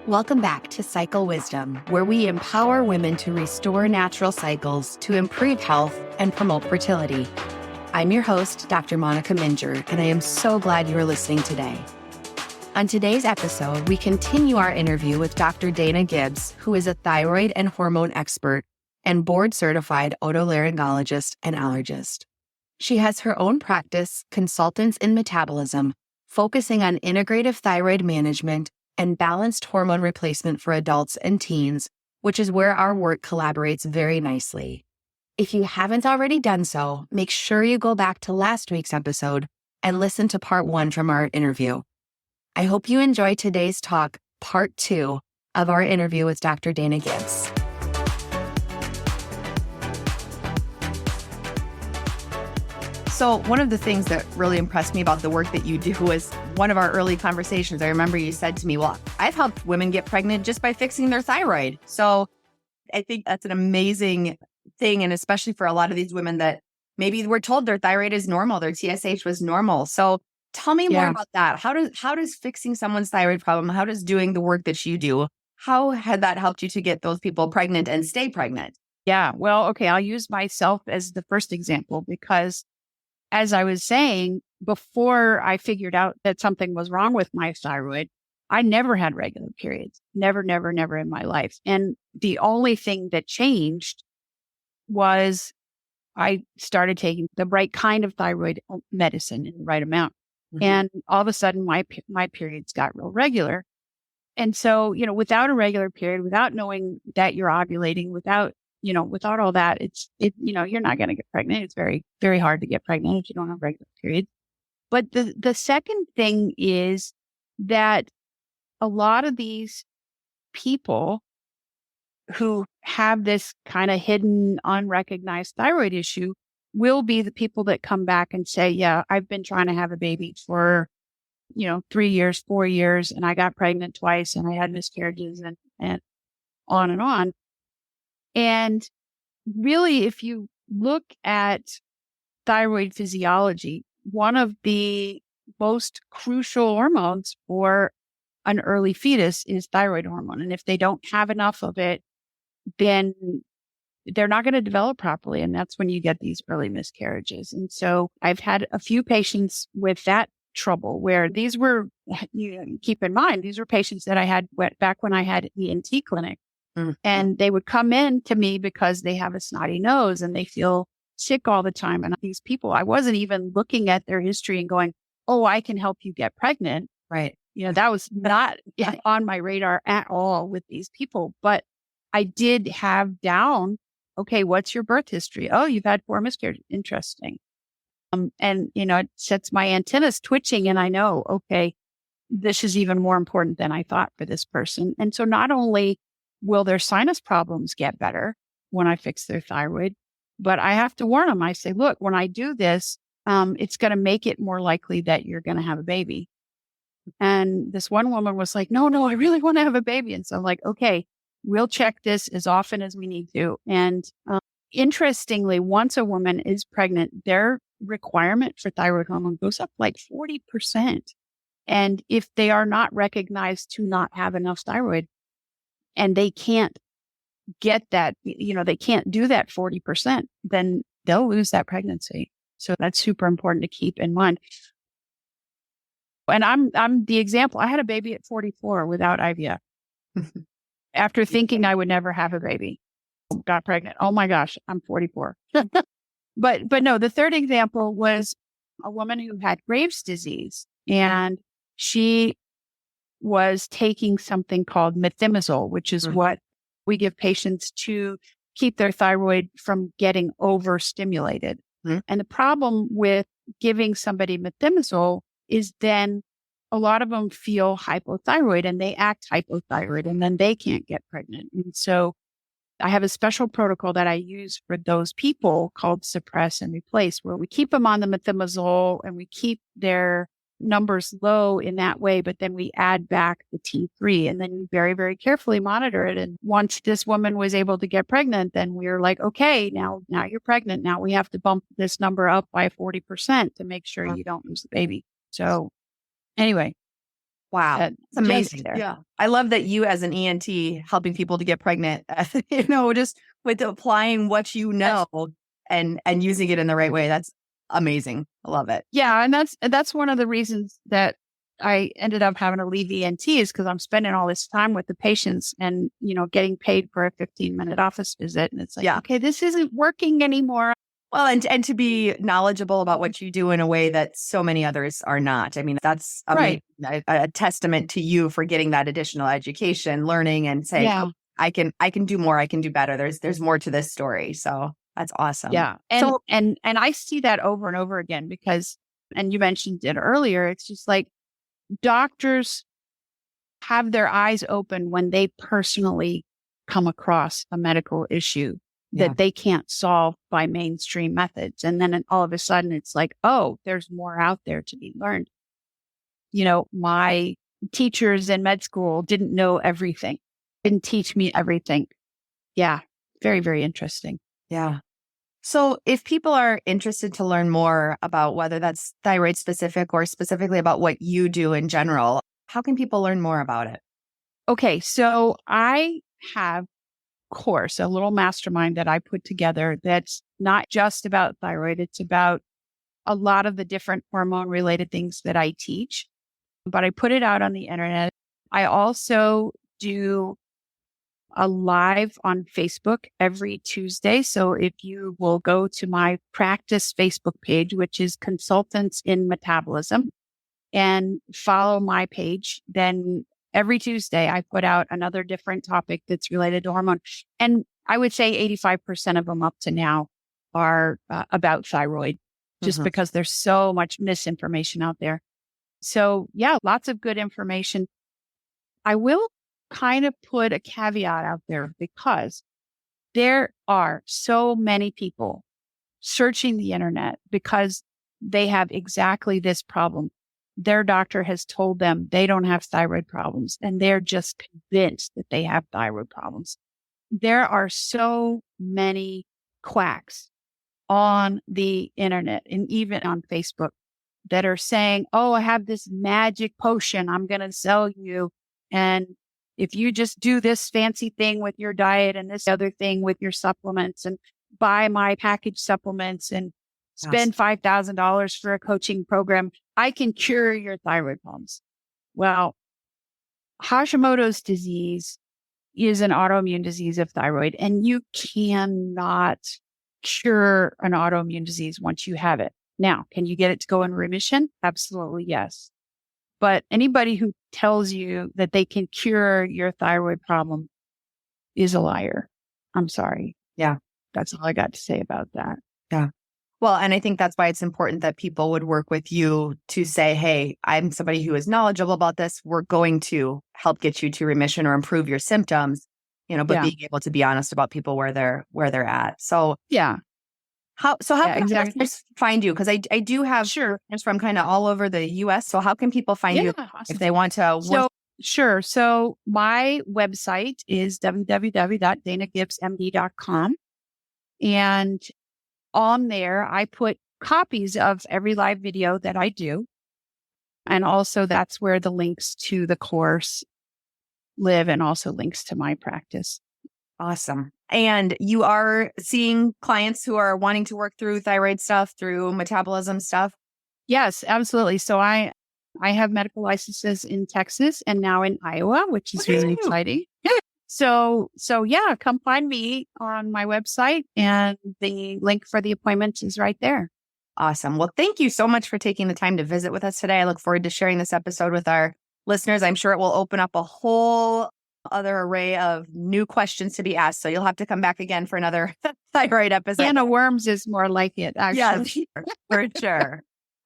Welcome back to Cycle Wisdom, where we empower women to restore natural cycles to improve health and promote fertility. I'm your host, Dr. Monica Minger, and I am so glad you are listening today. On today's episode, we continue our interview with Dr. Dana Gibbs, who is a thyroid and hormone expert and board-certified otolaryngologist and allergist. She has her own practice, Consultants in Metabolism, focusing on integrative thyroid management and balanced hormone replacement for adults and teens, which is where our work collaborates very nicely. If you haven't already done so, make sure you go back to last week's episode and listen to part 1 from our interview. I hope you enjoy today's talk, part 2 of our interview with Dr. Dana Gibbs. So one of the things that really impressed me about the work that you do was one of our early conversations. I remember you said to me, well, I've helped women get pregnant just by fixing their thyroid. So I think that's an amazing thing. And especially for a lot of these women that maybe were told their thyroid is normal, their TSH was normal. So tell me more about that. How does fixing someone's thyroid problem, how does doing the work that you do, how had that helped you to get those people pregnant and stay pregnant? Yeah, well, okay, I'll use myself as the first example because as I was saying, before I figured out that something was wrong with my thyroid, I never had regular periods. Never in my life. And the only thing that changed was I started taking the right kind of thyroid medicine in the right amount. Mm-hmm. And all of a sudden, my periods got real regular. And so, without a regular period, without knowing that you're ovulating, without all that, you're not going to get pregnant. It's very, very hard to get pregnant if you don't have regular periods. But the second thing is that a lot of these people who have this kind of hidden, unrecognized thyroid issue will be the people that come back and say, yeah, I've been trying to have a baby for, 3 years, 4 years, and I got pregnant twice and I had miscarriages and on and on. And really, if you look at thyroid physiology, one of the most crucial hormones for an early fetus is thyroid hormone. And if they don't have enough of it, then they're not going to develop properly. And that's when you get these early miscarriages. And so I've had a few patients with that trouble where these were, keep in mind, these were patients that I had back when I had ENT clinic. Mm-hmm. And they would come in to me because they have a snotty nose and they feel sick all the time. And these people, I wasn't even looking at their history and going, oh, I can help you get pregnant. Right. That was not on my radar at all with these people. But I did have down, okay, what's your birth history? Oh, you've had 4 miscarriages. Interesting. And it sets my antennas twitching and I know, okay, this is even more important than I thought for this person. And so not only will their sinus problems get better when I fix their thyroid, but I have to warn them. I say, look, when I do this, it's going to make it more likely that you're going to have a baby. And this one woman was like, no, I really want to have a baby. And so I'm like, okay, we'll check this as often as we need to. And interestingly, once a woman is pregnant, their requirement for thyroid hormone goes up like 40%. And if they are not recognized to not have enough thyroid and they can't get that, they can't do that 40%, then they'll lose that pregnancy. So that's super important to keep in mind. And I'm the example. I had a baby at 44 without IVF. After thinking I would never have a baby, got pregnant. Oh my gosh, I'm 44. But no, the third example was a woman who had Graves' disease and she was taking something called methimazole, which is what we give patients to keep their thyroid from getting overstimulated. Mm-hmm. And the problem with giving somebody methimazole is then a lot of them feel hypothyroid and they act hypothyroid and then they can't get pregnant. And so I have a special protocol that I use for those people called suppress and replace, where we keep them on the methimazole and we keep their numbers low in that way, but then we add back the T3 and then we very, very carefully monitor it. And once this woman was able to get pregnant, then we were like, okay, now you're pregnant. Now we have to bump this number up by 40% to make sure you don't lose the baby. So anyway, Wow. It's It's amazing. there. Yeah. I love that you as an ENT helping people to get pregnant, just with applying what you know and using it in the right way. That's amazing. I love it. Yeah. And that's one of the reasons that I ended up having to leave ENT is because I'm spending all this time with the patients and, getting paid for a 15-minute office visit. And it's like, okay, this isn't working anymore. Well, and to be knowledgeable about what you do in a way that so many others are not. I mean, that's a testament to you for getting that additional education, learning, and saying, Yeah. I can do more. I can do better. There's more to this story. So that's awesome. Yeah. And I see that over and over again because, and you mentioned it earlier, it's just like doctors have their eyes open when they personally come across a medical issue that they can't solve by mainstream methods. And then all of a sudden it's like, oh, there's more out there to be learned. My teachers in med school didn't know everything, didn't teach me everything. Yeah. Very, very interesting. Yeah. So if people are interested to learn more about whether that's thyroid specific or specifically about what you do in general, how can people learn more about it? Okay. So I have course, a little mastermind that I put together that's not just about thyroid. It's about a lot of the different hormone related things that I teach, but I put it out on the internet. I also do a live on Facebook every Tuesday. So if you will go to my practice Facebook page, which is Consultants in Metabolism, and follow my page, then every Tuesday, I put out another different topic that's related to hormone. And I would say 85% of them up to now are about thyroid, just because there's so much misinformation out there. So yeah, lots of good information. I will kind of put a caveat out there because there are so many people searching the internet because they have exactly this problem. Their doctor has told them they don't have thyroid problems, and they're just convinced that they have thyroid problems. There are so many quacks on the internet and even on Facebook that are saying, oh, I have this magic potion I'm going to sell you. And if you just do this fancy thing with your diet and this other thing with your supplements and buy my package supplements and spend $5,000 for a coaching program, I can cure your thyroid problems. Well, Hashimoto's disease is an autoimmune disease of thyroid, and you cannot cure an autoimmune disease once you have it. Now, can you get it to go in remission? Absolutely, yes. But anybody who tells you that they can cure your thyroid problem is a liar. I'm sorry. Yeah. That's all I got to say about that. Yeah. Well, and I think that's why it's important that people would work with you to say, hey, I'm somebody who is knowledgeable about this. We're going to help get you to remission or improve your symptoms, but being able to be honest about people where they're at. So how can listeners find you? Because I do have listeners from kind of all over the US. So how can people find you if they want to? So my website is www.danagibbsmd.com. And on there, I put copies of every live video that I do. And also that's where the links to the course live and also links to my practice. Awesome. And you are seeing clients who are wanting to work through thyroid stuff, through metabolism stuff? Yes, absolutely. So I have medical licenses in Texas and now in Iowa, which is really exciting. So yeah, come find me on my website and the link for the appointment is right there. Awesome. Well, thank you so much for taking the time to visit with us today. I look forward to sharing this episode with our listeners. I'm sure it will open up a whole other array of new questions to be asked. So you'll have to come back again for another thyroid episode. Can of worms is more like it, actually. Yes, for sure.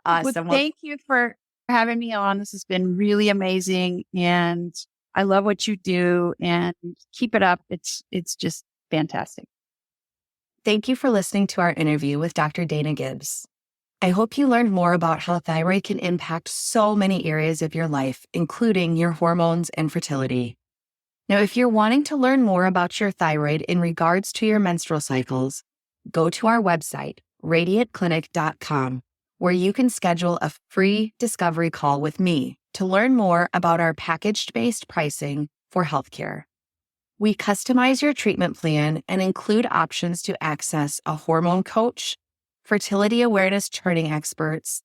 Awesome. Well, thank you for having me on. This has been really amazing. And I love what you do and keep it up. It's just fantastic. Thank you for listening to our interview with Dr. Dana Gibbs. I hope you learned more about how thyroid can impact so many areas of your life, including your hormones and fertility. Now, if you're wanting to learn more about your thyroid in regards to your menstrual cycles, go to our website, radiantclinic.com, where you can schedule a free discovery call with me to learn more about our package-based pricing for healthcare. We customize your treatment plan and include options to access a hormone coach, fertility awareness charting experts,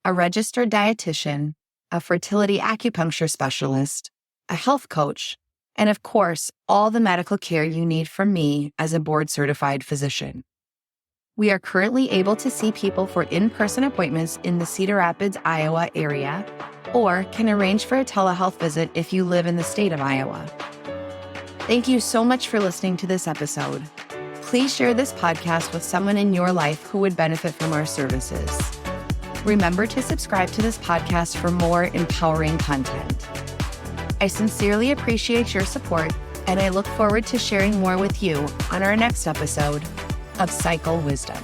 a registered dietitian, a fertility acupuncture specialist, a health coach, and of course, all the medical care you need from me as a board-certified physician. We are currently able to see people for in-person appointments in the Cedar Rapids, Iowa area, or can arrange for a telehealth visit if you live in the state of Iowa. Thank you so much for listening to this episode. Please share this podcast with someone in your life who would benefit from our services. Remember to subscribe to this podcast for more empowering content. I sincerely appreciate your support, and I look forward to sharing more with you on our next episode of Cycle Wisdom.